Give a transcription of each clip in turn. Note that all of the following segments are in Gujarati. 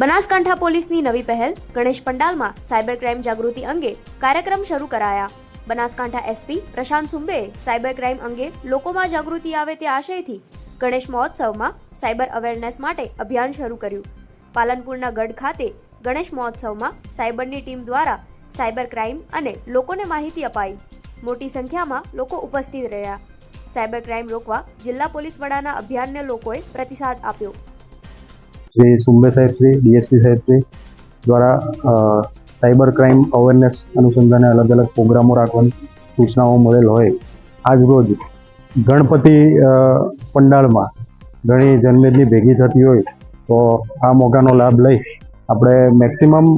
બનાસકાંઠા પોલીસની નવી પહેલ ગણેશ પંડાલમાં સાયબર ક્રાઇમ જાગૃતિ અંગે કાર્યક્રમ શરૂ કરાયા। બનાસકાંઠા એસપી પ્રશાંત સુંબેએ સાયબર ક્રાઇમ અંગે લોકોમાં જાગૃતિ આવે તે આશયથી ગણેશ મહોત્સવમાં સાયબર અવેરનેસ માટે અભિયાન શરૂ કર્યું। પાલનપુરના ગઢ ખાતે ગણેશ મહોત્સવમાં સાયબરની ટીમ દ્વારા સાયબર ક્રાઇમ અને લોકોને માહિતી અપાઈ। મોટી સંખ્યામાં લોકો ઉપસ્થિત રહ્યા। સાયબર ક્રાઇમ રોકવા જિલ્લા પોલીસ વડાના અભિયાનને લોકોએ પ્રતિસાદ આપ્યો। શ્રી સુંબે સાહેબ શ્રી ડીએસપી સાહેબ શ્રી દ્વારા સાયબર ક્રાઇમ અવેરનેસ अनुसंधाने अलग अलग प्रोग्रामों राखवानी सूचनाओं मळेल होय। आज रोज गणपति पंडाल में घणी जनमेदनी भेगी थती होय तो आ मौकानो लाभ लई आपणे मैक्सिमम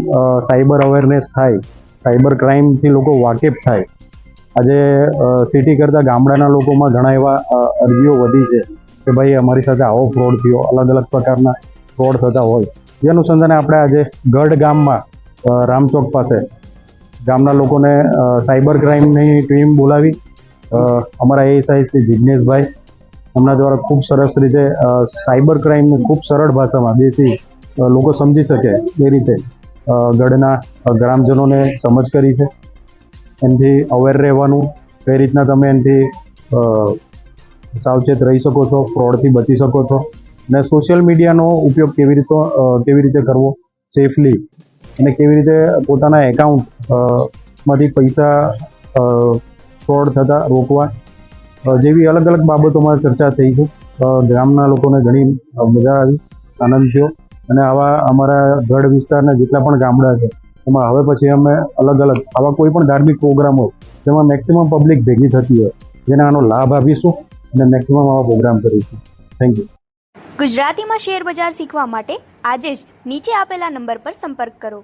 साइबर अवेरनेस थाय, साइबर क्राइम थी लोको वाकेफ थाय। आजे सिटी करता गामडाना लोकोमां घणा एवा अरजीओ वधी छे के भाई अमारी साथे आवो फ्रॉड थयो, अलग अलग प्रकारना फ्रॉड थता होय। जे अनुसंधाने आपणे आज गढ़ गाममां रामचौक पासे गामना लोकोने साइबर क्राइमनी टीम बोलावी अमरा एएसआई श्री जिग्नेशभाई एमना द्वारा खूब सरस रीते साइबर क्राइम खूब सरल भाषामां देशी लोको समझी शके ए रीते गढ़ना ग्रामजनोने समज करी छे। एमथी अवेर रहेवानुं, कई रीतना तमे एमथी सावचेत रही शको छो, फ्रॉडथी बची शको छो ने सोशियल मीडियानो उपयोग केवी रीते करवो सेफली અને કેવી રીતે પોતાના એકાઉન્ટ માંથી પૈસા ફ્રોડ થતા રોકવા જેવી અલગ અલગ બાબતોમાં ચર્ચા થઈ છે। ગામના લોકોને ઘણી મજા આવી, આનંદ થયો અને આવા અમારા ગઢ વિસ્તારના જેટલા પણ ગામડા છે એમાં હવે પછી અમે અલગ અલગ આવા કોઈ પણ ધાર્મિક પ્રોગ્રામ હોય જેમાં મેક્સિમમ પબ્લિક ભેગી થતી હોય જેને આનો લાભ આપીશું અને મેક્સિમમ આવા પ્રોગ્રામ કરીશું। Thank you. ગુજરાતીમાં શેર બજાર શીખવા માટે આજે જ નીચે આપેલા નંબર પર સંપર્ક કરો।